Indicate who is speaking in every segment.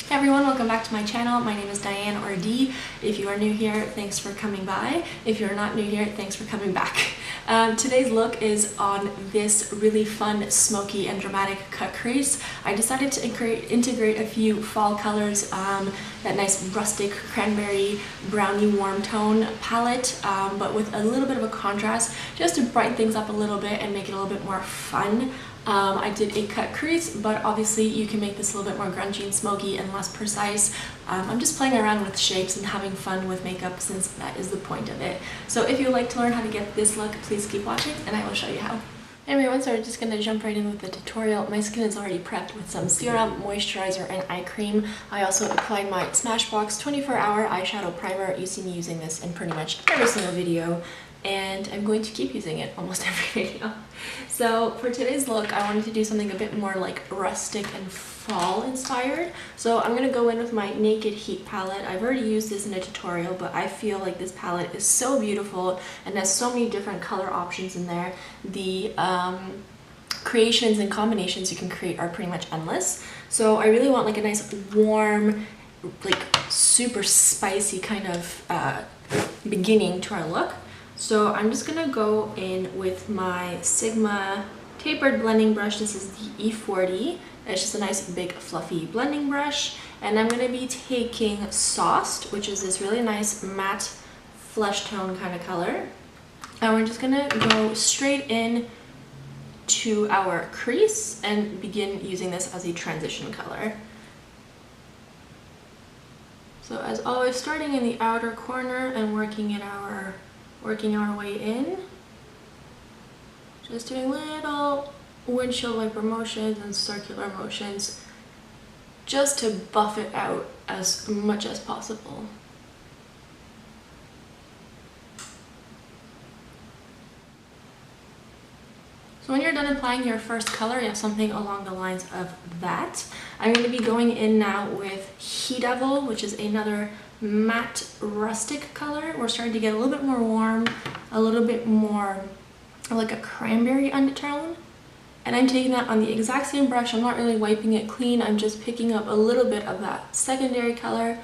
Speaker 1: Hey everyone, welcome back to my channel. My name is Diane or Dee. If you are new here, thanks for coming by. If you're not new here, thanks for coming back. Today's look is on this really fun, smoky and dramatic cut crease. I decided to integrate a few fall colors, that nice rustic cranberry brownie warm tone palette, but with a little bit of a contrast just to brighten things up a little bit and make it a little bit more fun. I did a cut crease, but obviously you can make this a little bit more grungy and smoky and less precise. I'm just playing around with shapes and having fun with makeup since that is the point of it. So if you'd like to learn how to get this look, please keep watching and I will show you how. Hey everyone, so we're just going to jump right in with the tutorial. My skin is already prepped with some serum, moisturizer, and eye cream. I also applied my Smashbox 24-hour eyeshadow primer. You see me using this in pretty much every single video, and I'm going to keep using it almost every video. So for today's look, I wanted to do something a bit more like rustic and fall inspired. So I'm going to go in with my Naked Heat palette. I've already used this in a tutorial, but I feel like this palette is so beautiful and has so many different color options in there. The creations and combinations you can create are pretty much endless. So I really want like a nice warm, like super spicy kind of beginning to our look. So I'm just gonna go in with my Sigma tapered blending brush. This is the E40. It's just a nice big fluffy blending brush, and I'm gonna be taking Sauced, which is this really nice matte flesh tone kind of color, and we're just gonna go straight in to our crease and begin using this as a transition color. So as always, starting in the outer corner and working our way in, just doing little windshield wiper motions and circular motions just to buff it out as much as possible. So when you're done applying your first color, you have something along the lines of that. I'm going to be going in now with Huda, which is another matte rustic color. We're starting to get a little bit more warm, a little bit more like a cranberry undertone, and I'm taking that on the exact same brush. I'm not really wiping it clean, I'm just picking up a little bit of that secondary color,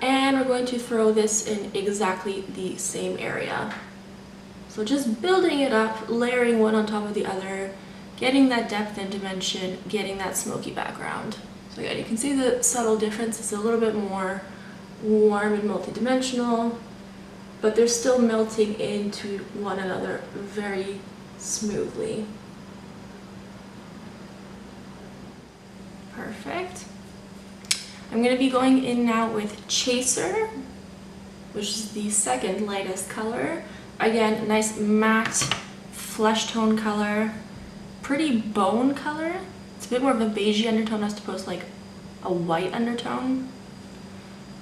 Speaker 1: and we're going to throw this in exactly the same area. So just building it up, layering one on top of the other, getting that depth and dimension, getting that smoky background. So again, you can see the subtle difference. It's a little bit more warm and multi-dimensional, but they're still melting into one another very smoothly. Perfect. I'm going to be going in now with Chaser, which is the second lightest color. Again, nice matte flesh tone color, pretty bone color. It's a bit more of a beigey undertone as opposed to like a white undertone.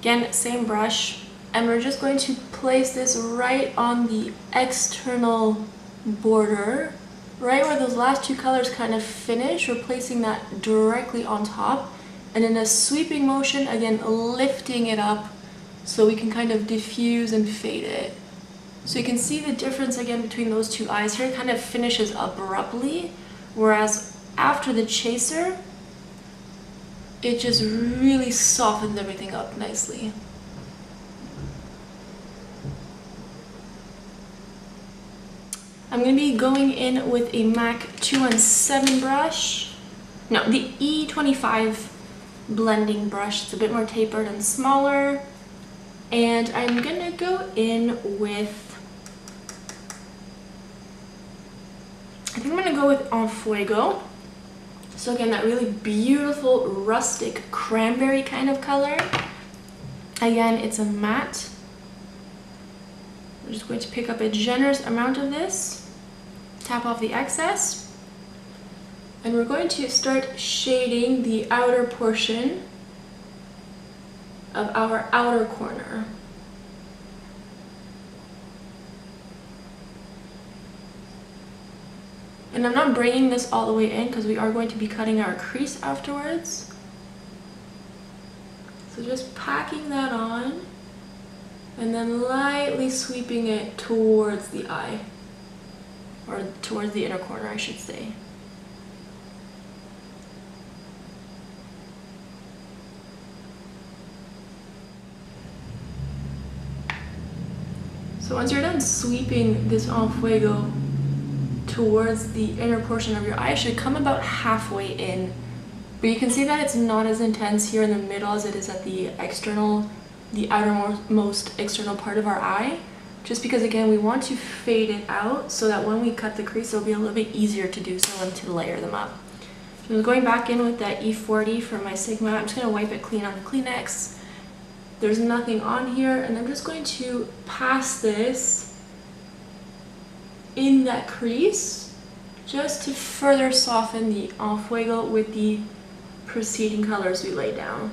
Speaker 1: Again, same brush, and we're just going to place this right on the external border, right where those last two colors kind of finish. We're placing that directly on top, and in a sweeping motion, again, lifting it up so we can kind of diffuse and fade it. So you can see the difference again between those two eyes here. It kind of finishes abruptly, whereas after the Chaser, it just really softens everything up nicely. I'm going to be going in with a MAC 217 brush. No, the E25 blending brush. It's a bit more tapered and smaller. And I'm going to go in with, I think I'm going to go with En Fuego. So again, that really beautiful rustic cranberry kind of color. Again, it's a matte. I'm just going to pick up a generous amount of this, tap off the excess, and we're going to start shading the outer portion of our outer corner. And I'm not bringing this all the way in because we are going to be cutting our crease afterwards. So just packing that on and then lightly sweeping it towards the eye, or towards the inner corner, I should say. So once you're done sweeping this en fuego towards the inner portion of your eye, it should come about halfway in. But you can see that it's not as intense here in the middle as it is at the outermost external part of our eye. Just because, again, we want to fade it out so that when we cut the crease, it'll be a little bit easier to do so and to layer them up. So I'm going back in with that E40 from my Sigma. I'm just going to wipe it clean on the Kleenex. There's nothing on here, and I'm just going to pass this in that crease just to further soften the en fuego with the preceding colors we laid down.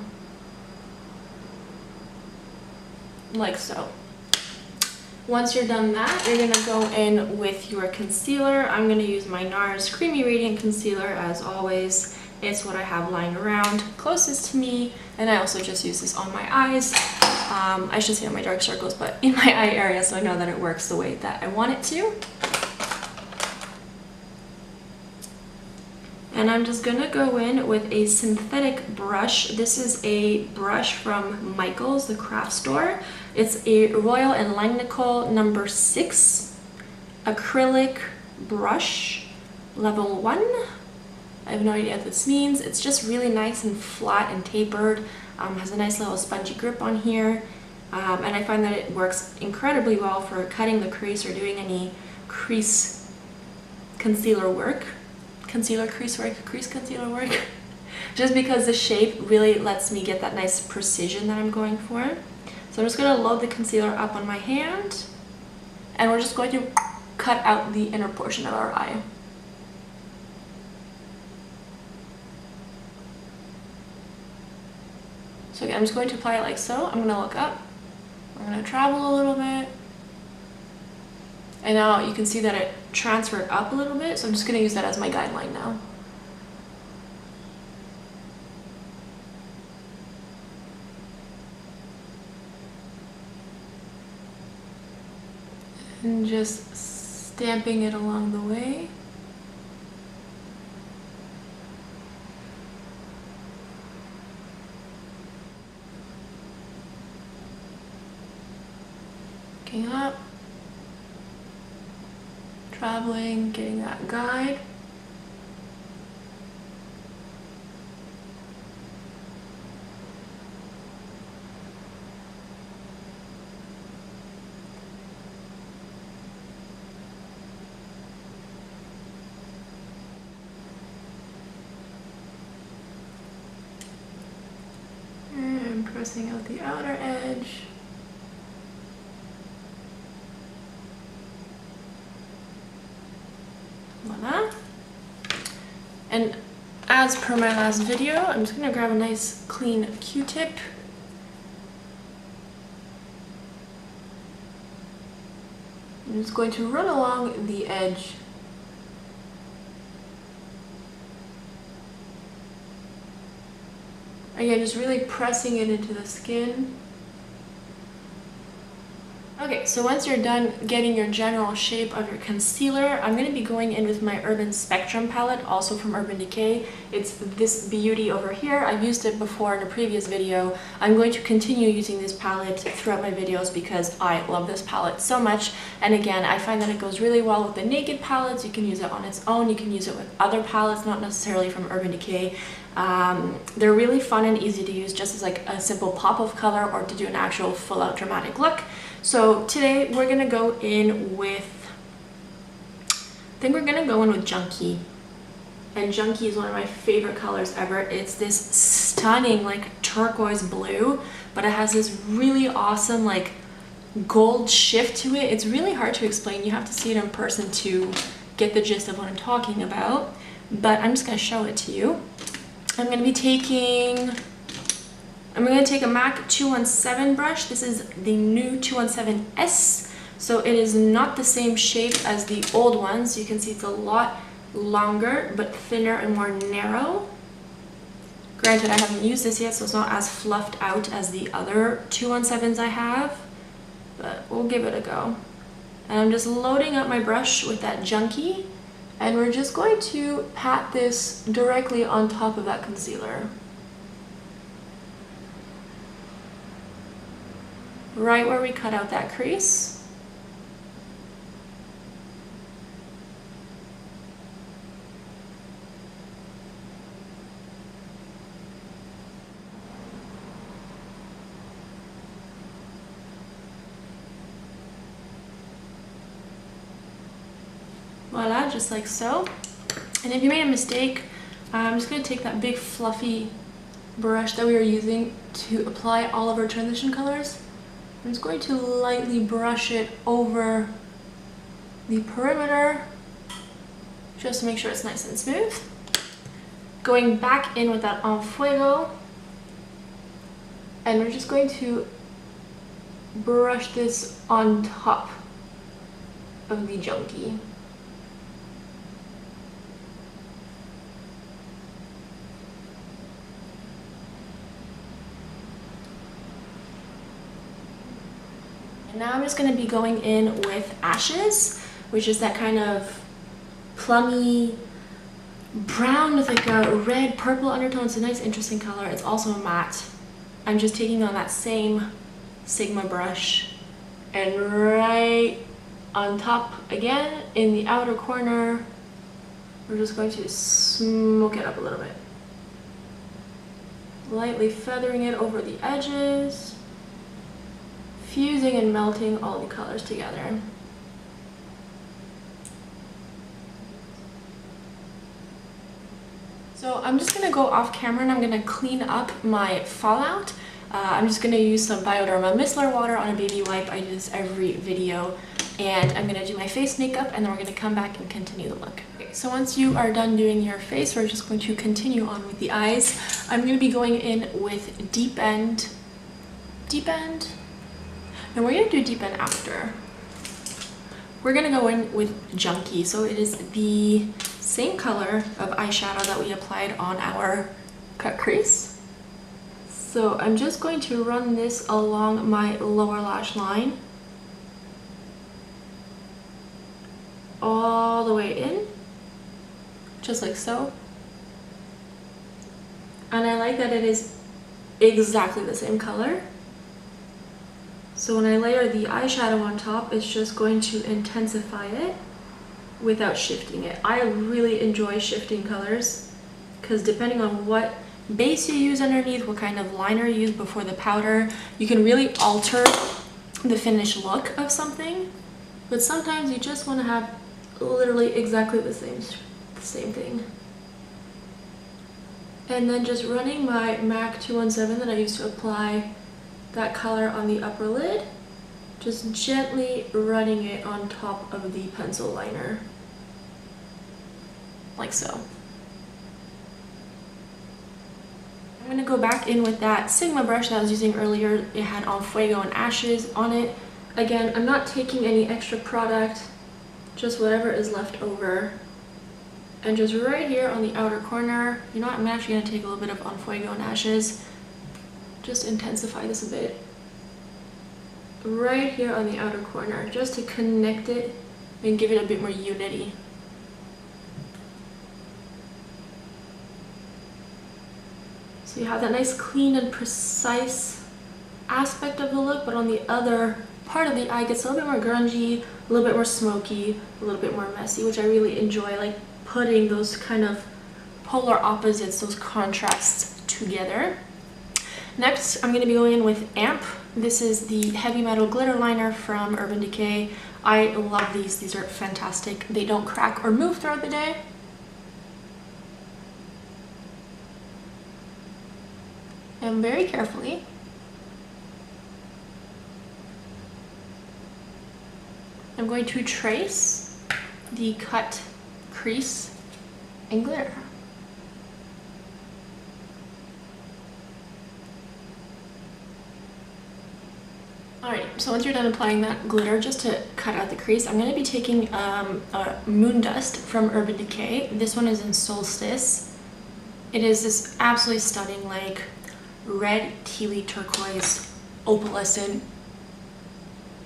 Speaker 1: Like so. Once you're done that, you're going to go in with your concealer. I'm going to use my Nars Creamy Radiant Concealer as always. It's what I have lying around closest to me, and I also just use this on my eyes. I should say on my dark circles, but in my eye area, so I know that it works the way that I want it to. And I'm just gonna go in with a synthetic brush. This is a brush from Michael's, the craft store. It's a Royal and Langnickel number 6 acrylic brush, level 1. I have no idea what this means. It's just really nice and flat and tapered. Has a nice little spongy grip on here. And I find that it works incredibly well for cutting the crease or doing any crease concealer work. Crease concealer work. Just because the shape really lets me get that nice precision that I'm going for. So I'm just going to load the concealer up on my hand, and we're just going to cut out the inner portion of our eye. So again, I'm just going to apply it like so. I'm going to look up. I'm going to travel a little bit. And now you can see that it transferred up a little bit, so I'm just going to use that as my guideline now. And just stamping it along the way. Looking up. Traveling, getting that guide. And pressing out the outer edge. Voila. And as per my last video, I'm just going to grab a nice clean Q-tip. I'm just going to run along the edge. Again, just really pressing it into the skin. Okay, so once you're done getting your general shape of your concealer, I'm going to be going in with my Urban Spectrum palette, also from Urban Decay. It's this beauty over here. I've used it before in a previous video. I'm going to continue using this palette throughout my videos because I love this palette so much. And again, I find that it goes really well with the naked palettes. You can use it on its own. You can use it with other palettes, not necessarily from Urban Decay. They're really fun and easy to use just as like a simple pop of color or to do an actual full-out dramatic look. So today we're gonna go in with, I think we're gonna go in with Junkie. And Junkie is one of my favorite colors ever. It's this stunning like turquoise blue, but it has this really awesome like gold shift to it. It's really hard to explain. You have to see it in person to get the gist of what I'm talking about, but I'm just gonna show it to you. I'm going to take a MAC 217 brush. This is the new 217S. So it is not the same shape as the old ones. You can see it's a lot longer, but thinner and more narrow. Granted, I haven't used this yet, so it's not as fluffed out as the other 217s I have, but we'll give it a go. And I'm just loading up my brush with that Junkie. And we're just going to pat this directly on top of that concealer. Right where we cut out that crease. Voila, just like so. And if you made a mistake, I'm just going to take that big fluffy brush that we were using to apply all of our transition colors. I'm just going to lightly brush it over the perimeter just to make sure it's nice and smooth. Going back in with that En Fuego, and we're just going to brush this on top of the junkie. And now I'm just going to be going in with Ashes, which is that kind of plummy brown with like a red purple undertone. It's a nice interesting color. It's also a matte. I'm just taking on that same Sigma brush and right on top again in the outer corner, we're just going to smoke it up a little bit. Lightly feathering it over the edges, fusing and melting all the colors together. So I'm just going to go off camera and I'm going to clean up my fallout. I'm just going to use some Bioderma micellar water on a baby wipe. I do this every video. And I'm going to do my face makeup and then we're going to come back and continue the look. Okay, so once you are done doing your face, we're just going to continue on with the eyes. I'm going to be going in with Deep End, and we're going to do Deep End after. We're going to go in with Junkie, so it is the same color of eyeshadow that we applied on our cut crease. So I'm just going to run this along my lower lash line, all the way in, just like so. And I like that it is exactly the same color. So when I layer the eyeshadow on top, it's just going to intensify it without shifting it. I really enjoy shifting colors because depending on what base you use underneath, what kind of liner you use before the powder, you can really alter the finished look of something. But sometimes you just want to have literally exactly the same thing. And then just running my MAC 217 that I used to apply that color on the upper lid, just gently running it on top of the pencil liner, like so. I'm going to go back in with that Sigma brush that I was using earlier. It had En Fuego and Ashes on it. Again, I'm not taking any extra product, just whatever is left over. And just right here on the outer corner, you know what, I'm actually going to take a little bit of En Fuego and Ashes, just intensify this a bit. Right here on the outer corner, just to connect it and give it a bit more unity. So you have that nice clean and precise aspect of the look, but on the other part of the eye gets a little bit more grungy, a little bit more smoky, a little bit more messy, which I really enjoy, like putting those kind of polar opposites, those contrasts together. Next, I'm going to be going in with Amp. This is the Heavy Metal Glitter Liner from Urban Decay. I love these. These are fantastic. They don't crack or move throughout the day. And very carefully, I'm going to trace the cut crease and glitter. Alright, so once you're done applying that glitter, just to cut out the crease, I'm going to be taking a Moondust from Urban Decay. This one is in Solstice. It is this absolutely stunning, like, red, tealy, turquoise, opalescent,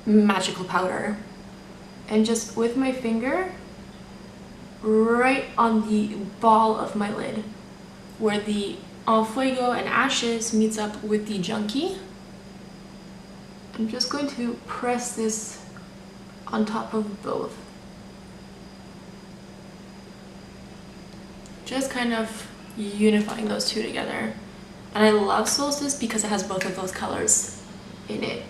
Speaker 1: magical powder. And just with my finger, right on the ball of my lid, where the En Fuego and Ashes meets up with the Junkie, I'm just going to press this on top of both. Just kind of unifying those two together. And I love Solstice because it has both of those colors in it.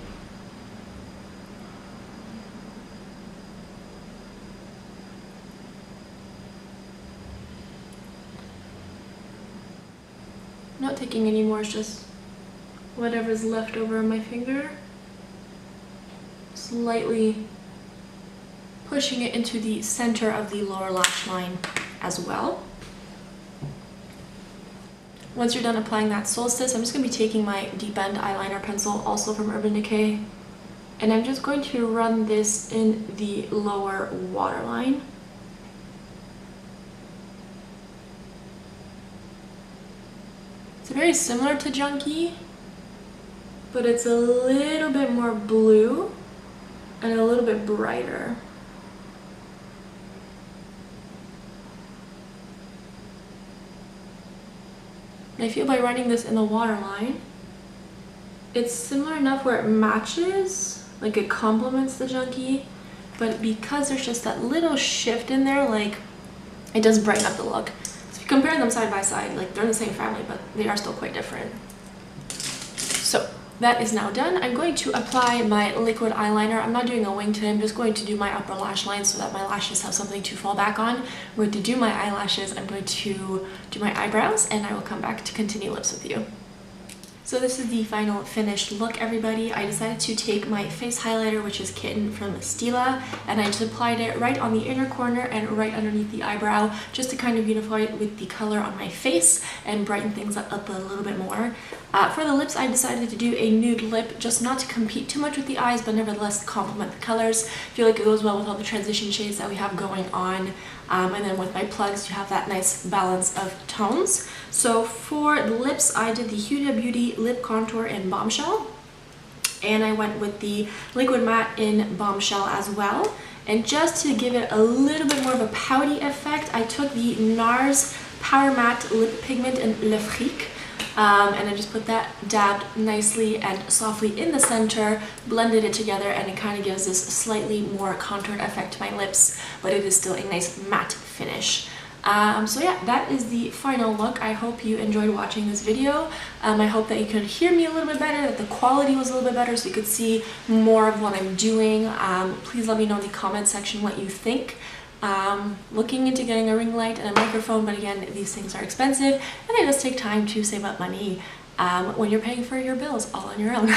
Speaker 1: not taking any more, it's just whatever's left over on my finger. Slightly pushing it into the center of the lower lash line as well. Once you're done applying that Solstice, I'm just going to be taking my Deep End eyeliner pencil, also from Urban Decay, and I'm just going to run this in the lower waterline. It's very similar to Junkie, but it's a little bit more blue and a little bit brighter. I feel by running this in the waterline, it's similar enough where it matches, like it complements the Junkie, but because there's just that little shift in there, like it does brighten up the look. So if you compare them side by side, like they're in the same family, but they are still quite different. So that is now done. I'm going to apply my liquid eyeliner. I'm not doing a wing today, I'm just going to do my upper lash line so that my lashes have something to fall back on. I'm going to do my eyelashes, I'm going to do my eyebrows, and I will come back to continue lips with you. So this is the final finished look, everybody. I decided to take my face highlighter, which is Kitten from Stila, and I just applied it right on the inner corner and right underneath the eyebrow, just to kind of unify it with the color on my face and brighten things up a little bit more. For the lips, I decided to do a nude lip, just not to compete too much with the eyes, but nevertheless complement the colors. I feel like it goes well with all the transition shades that we have going on. And then with my plugs, you have that nice balance of tones. So for the lips, I did the Huda Beauty Lip Contour in Bombshell. And I went with the Liquid Matte in Bombshell as well. And just to give it a little bit more of a pouty effect, I took the Nars Power Matte Lip Pigment in Le Fric. And I just put that dabbed nicely and softly in the center, blended it together, and it kind of gives this slightly more contoured effect to my lips, but it is still a nice matte finish. So yeah, that is the final look. I hope you enjoyed watching this video. I hope that you could hear me a little bit better, that the quality was a little bit better so you could see more of what I'm doing. Please let me know in the comment section what you think. Looking into getting a ring light and a microphone, but again, these things are expensive and it does take time to save up money when you're paying for your bills all on your own.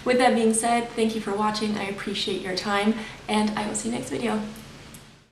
Speaker 1: With that being said, thank you for watching. I appreciate your time, and I will see you next video.